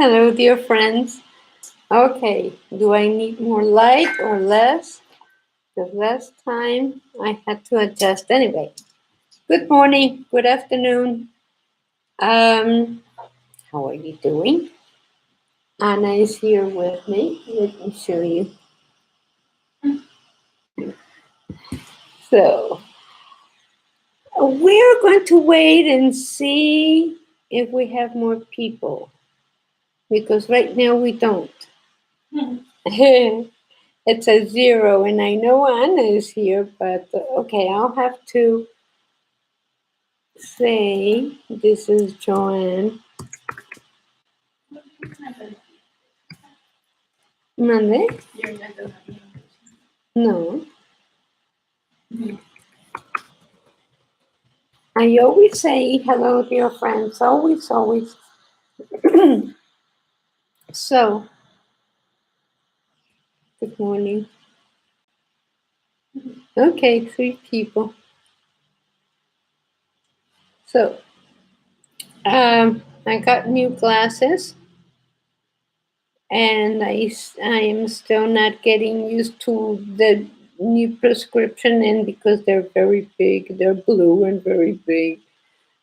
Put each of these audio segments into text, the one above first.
Hello, dear friends. Okay, do I need more light or less? Because last time I had to adjust. Anyway, good morning, good afternoon. Um, how are you doing? Anna is here with me. Let me show you. So, we're going to wait and see if we have more people because right now we don't. It's a zero, and I know Anna is here, but okay, I'll have to say this is Joanne. Monday? No. I always say hello, dear friends. Always, always. So, good morning. Okay, 3 people. So, I got new glasses, and I am still not getting used to the new prescription, and because they're very big, they're blue and very big.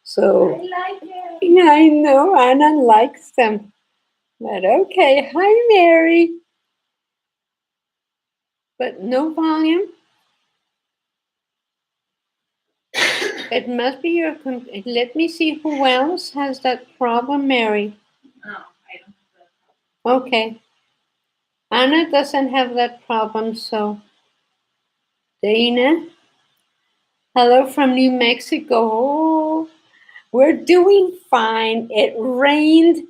So, I like it. Yeah, I know Anna likes them. But okay, hi Mary. But no volume. It must be your. Let me see who else has that problem, Mary. Okay, Anna doesn't have that problem, so Dana. Hello from New Mexico. Oh, we're doing fine. It rained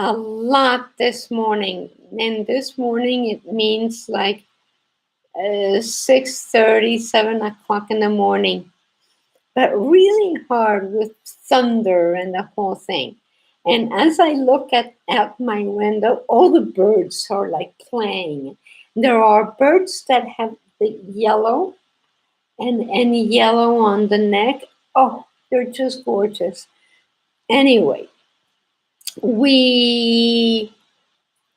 a lot this morning, and this morning it means like 6:30, 7 o'clock in the morning, but really hard with thunder and the whole thing. And as I look at out my window, all the birds are like playing. There are birds that have the yellow and yellow on the neck. Oh, they're just gorgeous. Anyway, we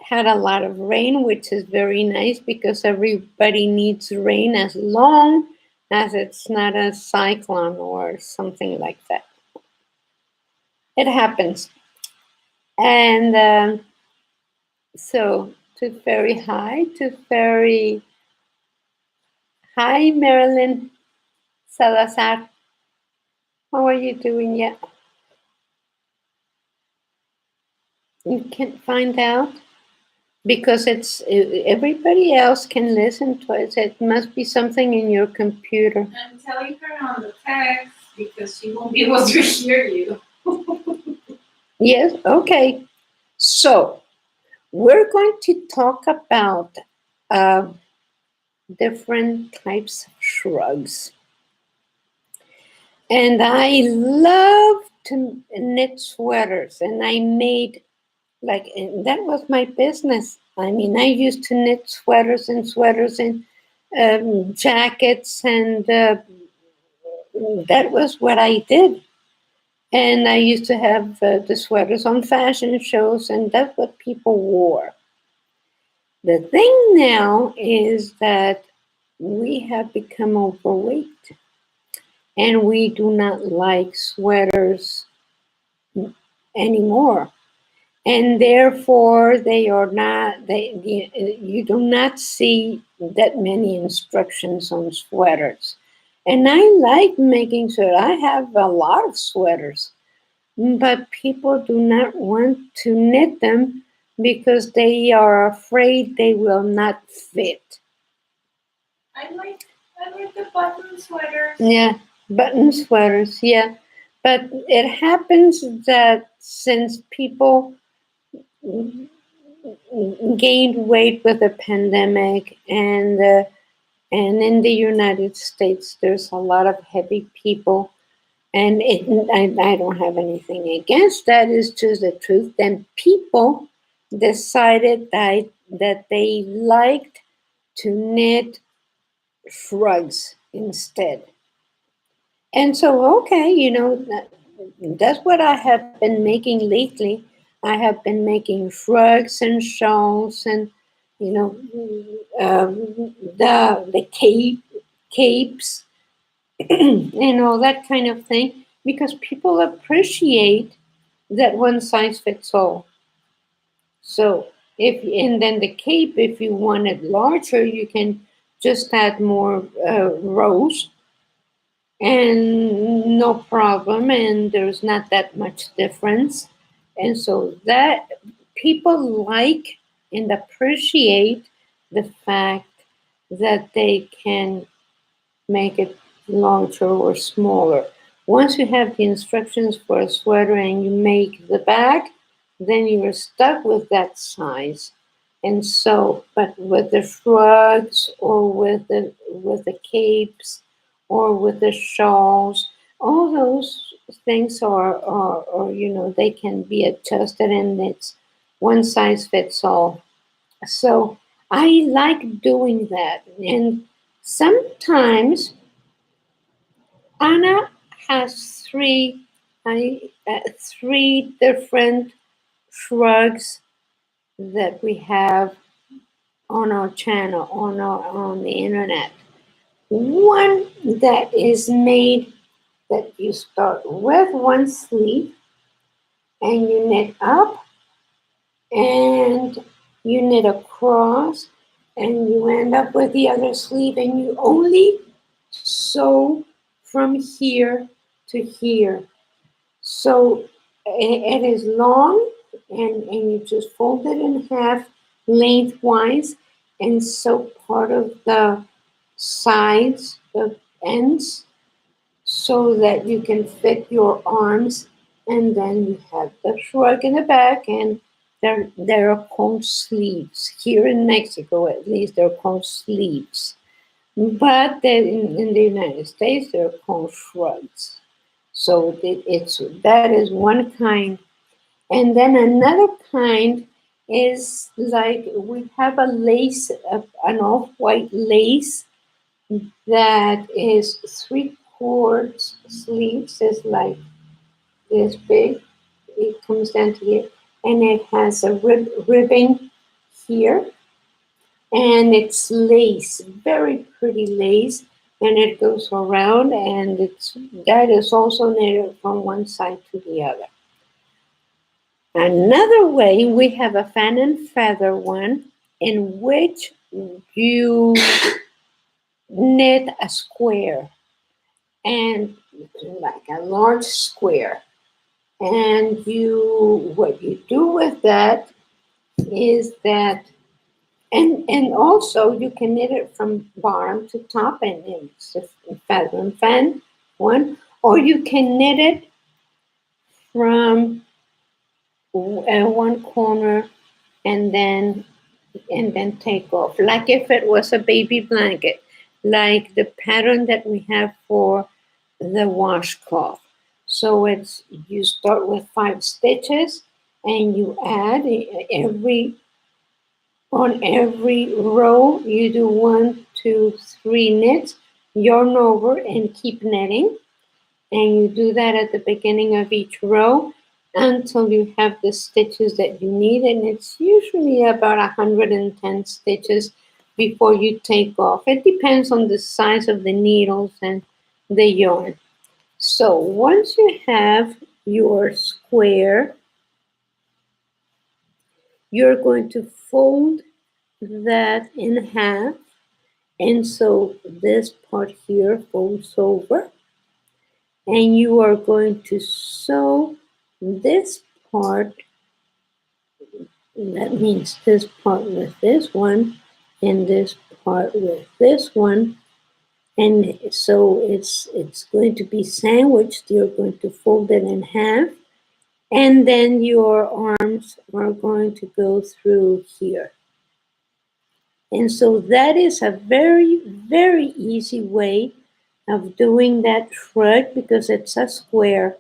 had a lot of rain, which is very nice because everybody needs rain as long as it's not a cyclone or something like that. It happens. And so to very high, to very high, Marilyn Salazar. How are you doing yet? You can't find out? Because it's everybody else can listen to it. It must be something in your computer. I'm telling her on the text because she won't be able to hear you. Yes, okay. So we're going to talk about different types of shrugs. And I love to knit sweaters, and I made and that was my business. I mean, I used to knit sweaters and jackets, and that was what I did. And I used to have the sweaters on fashion shows, and that's what people wore. The thing now is that we have become overweight, and we do not like sweaters anymore. And therefore they are not you do not see that many instructions on sweaters. And I like making sure I have a lot of sweaters, but people do not want to knit them because they are afraid they will not fit. I like the button sweaters. Yeah, button sweaters, yeah. But it happens that since people gained weight with the pandemic, and in the United States there's a lot of heavy people, and I don't have anything against that. It's just the truth. Then people decided that they liked to knit shrugs instead. And so, okay, that's what I have been making lately. I have been making shrugs and shawls and, you know, the capes and all that kind of thing, because people appreciate that one size fits all. So if and then the cape, if you want it larger, you can just add more rows and no problem, and there's not that much difference. And so that people like and appreciate the fact that they can make it larger or smaller. Once you have the instructions for a sweater and you make the bag, then you're stuck with that size. And so, but with the shrugs or with the capes or with the shawls, all those things are you know, they can be adjusted, and it's one size fits all. So I like doing that. And sometimes Anna has three different shrugs that we have on our channel on the internet. One that is made that you start with one sleeve and you knit up and you knit across and you end up with the other sleeve and you only sew from here to here. So it is long and you just fold it in half lengthwise and sew part of the sides, the ends, so that you can fit your arms, and then you have the shrug in the back, and there are called sleeves. Here in Mexico, at least, they're called sleeves. But in the United States, they're called shrugs. So that is one kind. And then another kind is like we have a lace, an off-white lace that is 3/4 sleeves, is like this big. It comes down to here, and it has a ribbing here, and it's lace, very pretty lace, and it goes around, and that is also knitted from one side to the other. Another way, we have a fan and feather one in which you knit a square, and like a large square, and what you do with that is that and also you can knit it from bottom to top, and it's a feather and fan one, or you can knit it from one corner and then take off, like if it was a baby blanket, like the pattern that we have for the washcloth. So it's you start with 5 stitches and you add on every row you do 1, 2, 3 knits, yarn over and keep knitting, and you do that at the beginning of each row until you have the stitches that you need, and it's usually about 110 stitches before you take off. It depends on the size of the needles and the yarn. So once you have your square, you're going to fold that in half, and so this part here folds over, and you are going to sew this part, that means this part with this one and this part with this one, and so it's going to be sandwiched. You're going to fold it in half, and then your arms are going to go through here. And so that is a very, very easy way of doing that shrug, because it's a square.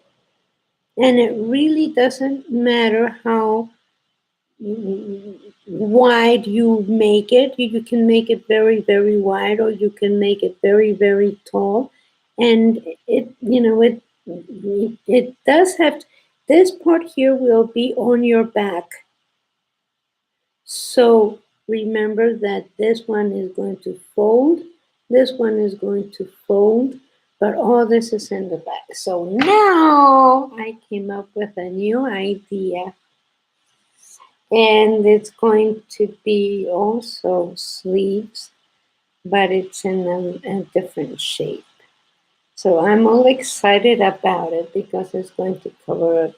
And it really doesn't matter how wide you make it. You can make it very, very wide, or you can make it very, very tall. And it does have, This part here will be on your back. So remember that this one is going to fold, this one is going to fold, but all this is in the back. So now I came up with a new idea, and it's going to be also sleeves, but it's in a different shape. So I'm all excited about it because it's going to cover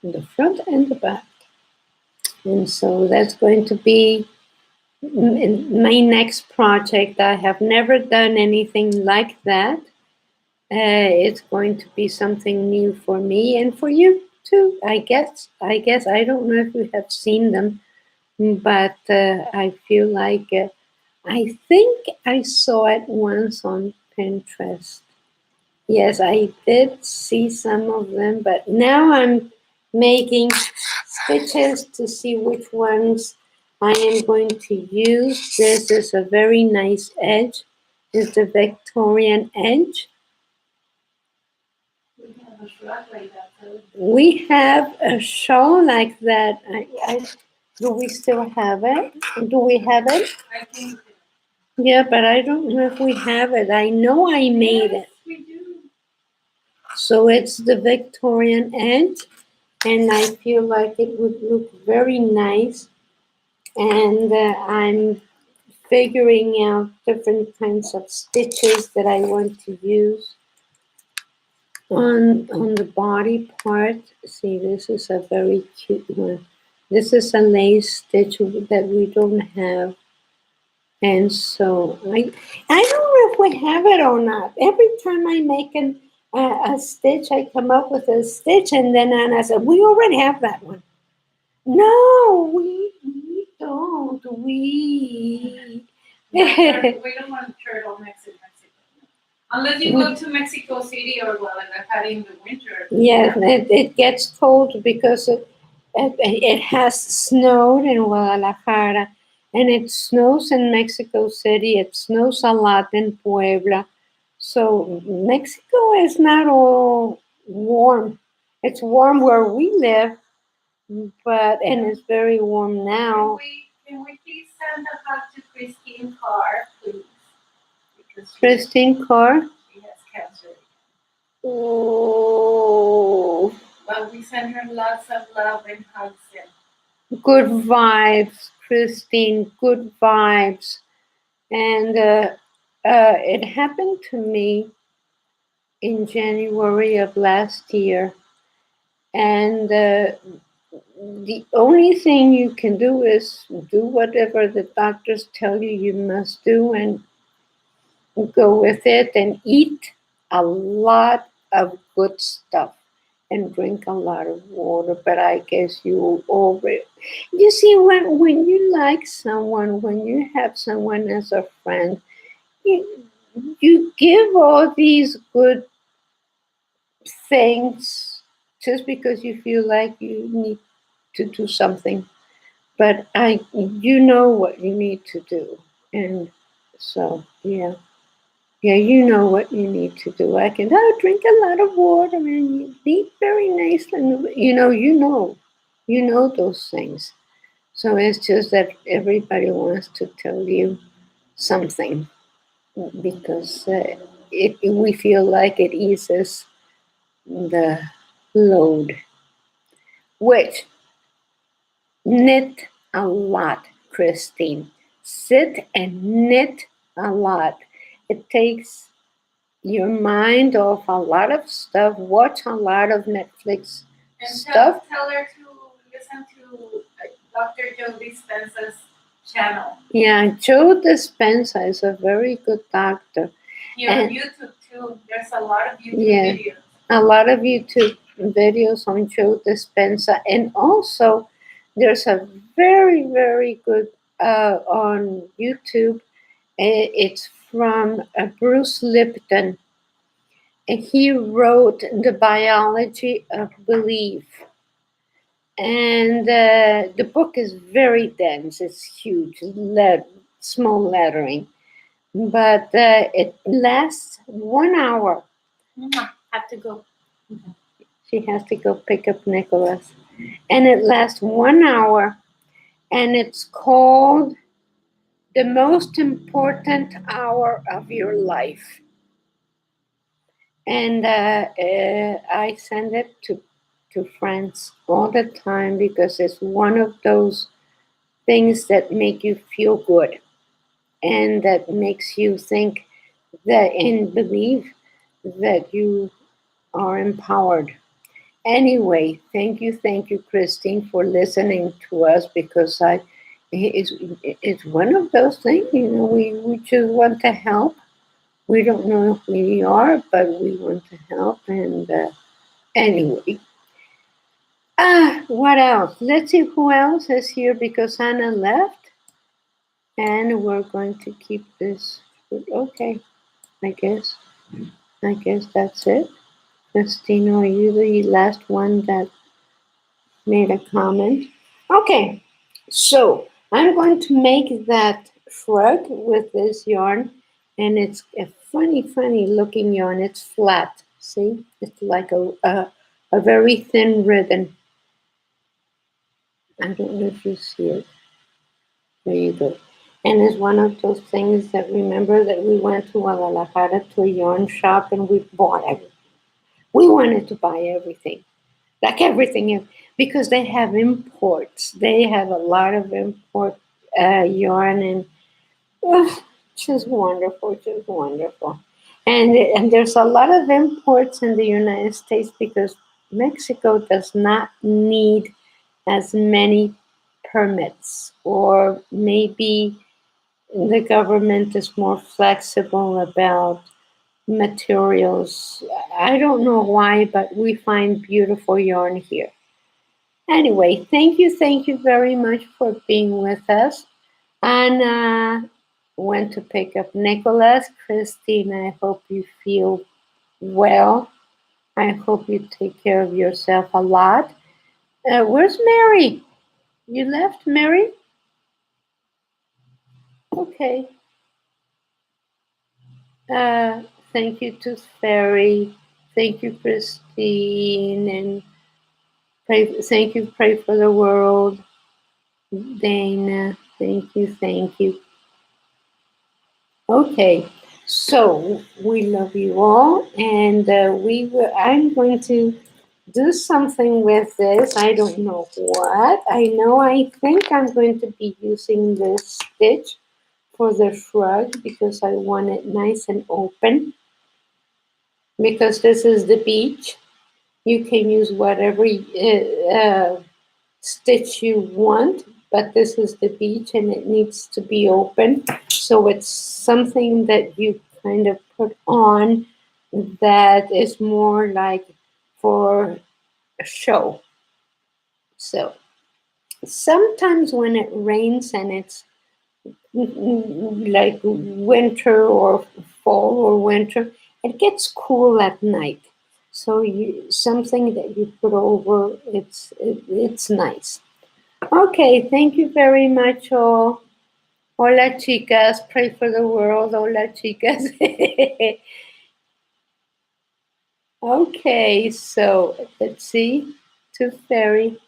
the front and the back. And so that's going to be my next project. I have never done anything like that. It's going to be something new for me and for you too, I guess. I don't know if you have seen them, but I feel like I think I saw it once on Pinterest. Yes, I did see some of them, but now I'm making stitches to see which ones I am going to use. This is a very nice edge. It's the Victorian Edge. We have a shrug like that too. We have a shawl like that. Do we still have it? Do we have it? I think Yeah, but I don't know if we have it. I know I made it. we do. So it's the Victorian Edge, and I feel like it would look very nice. And I'm figuring out different kinds of stitches that I want to use on the body part. See, this is a very cute one. This is a lace stitch that we don't have. And so I don't know if we have it or not. Every time I make a stitch, I come up with a stitch, and then Anna said, "We already have that one." No, we don't. We don't want turtlenecks in Mexico. Unless you go to Mexico City or Guadalajara in the winter. Yeah, it gets cold because it has snowed in Guadalajara, and it snows in Mexico City. It snows a lot in Puebla. So Mexico is not all warm. It's warm where we live, but and it's very warm now. Can we please send a hug to Christine Carr, please? Because Christine Carr. she has cancer. Oh, But we send her lots of love and hugs and good vibes, Christine. Good vibes. And it happened to me in January of last year. And the only thing you can do is do whatever the doctors tell you must do and go with it and eat a lot of good stuff and drink a lot of water. But I guess you already, you see, when you like someone, when you have someone as a friend, you, you give all these good things just because you feel like you need to do something. But you know what you need to do, and so yeah, you know what you need to do. I can drink a lot of water and you eat very nice, and you know those things. So it's just that everybody wants to tell you something because we feel like it eases the load, which knit a lot, Christine. Sit and knit a lot. It takes your mind off a lot of stuff. Watch a lot of Netflix and stuff. tell her to listen to Dr. Joe Dispenza's channel. Yeah, Joe Dispenza is a very good doctor. Yeah, on YouTube too. There's a lot of YouTube videos. A lot of YouTube videos on Joe Dispenza, and also there's a very, very good on YouTube. It's from Bruce Lipton, and he wrote The Biology of Belief. And the book is very dense, it's huge, small lettering, but it lasts 1 hour. Have to go. She has to go pick up Nicholas. And it lasts 1 hour. And it's called The Most Important Hour of Your Life. And I send it to friends all the time because it's one of those things that make you feel good and that makes you think that and believe that you are empowered. Anyway, thank you, Christine, for listening to us because it's one of those things, we just want to help. We don't know who we are, but we want to help. And anyway, what else? Let's see who else is here because Anna left, and we're going to keep this. Okay, I guess. I guess that's it. Christina, are you the last one that made a comment? Okay, so I'm going to make that shrug with this yarn, and it's a funny looking yarn. It's flat. See, it's like a very thin ribbon. I don't know if you see it. There you go. And it's one of those things that remember that we went to Guadalajara to a yarn shop and we bought everything. We wanted to buy everything, like everything, because they have imports. They have a lot of import yarn, and just wonderful, just wonderful. And there's a lot of imports in the United States because Mexico does not need as many permits, or maybe the government is more flexible about materials. I don't know why, but we find beautiful yarn here. Anyway, thank you very much for being with us. Anna went to pick up Nicholas. Christine, I hope you feel well. I hope you take care of yourself a lot. Where's Mary? You left, Mary? Okay. Uh, Thank you to Fairy. Thank you, Christine. And thank you, Pray for the World. Dana, thank you, thank you. Okay, so we love you all, and I'm going to do something with this. I don't know what. I think I'm going to be using this stitch for the shrug because I want it nice and open. Because this is the beach, you can use whatever stitch you want, but this is the beach and it needs to be open. So it's something that you kind of put on that is more like for a show. So sometimes when it rains and it's like winter or fall or winter, it gets cool at night. So something that you put over, it's nice. Okay, thank you very much all. Hola chicas, pray for the world. Hola chicas. Okay, so let's see. To Fairy.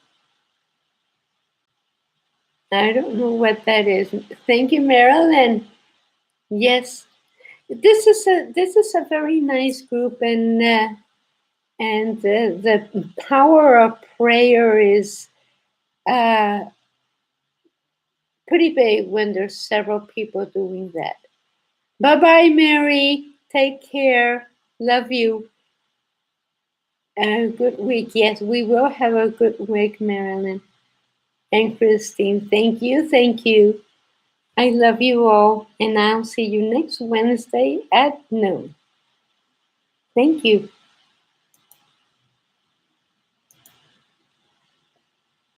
I don't know what that is. Thank you, Marilyn. Yes, this is a very nice group, and the power of prayer is uh, pretty big when there's several people doing that. Bye bye, Mary. Take care. Love you. Good week. Yes, we will have a good week, Marilyn and Christine. Thank you. Thank you. I love you all, and I'll see you next Wednesday at noon. Thank you.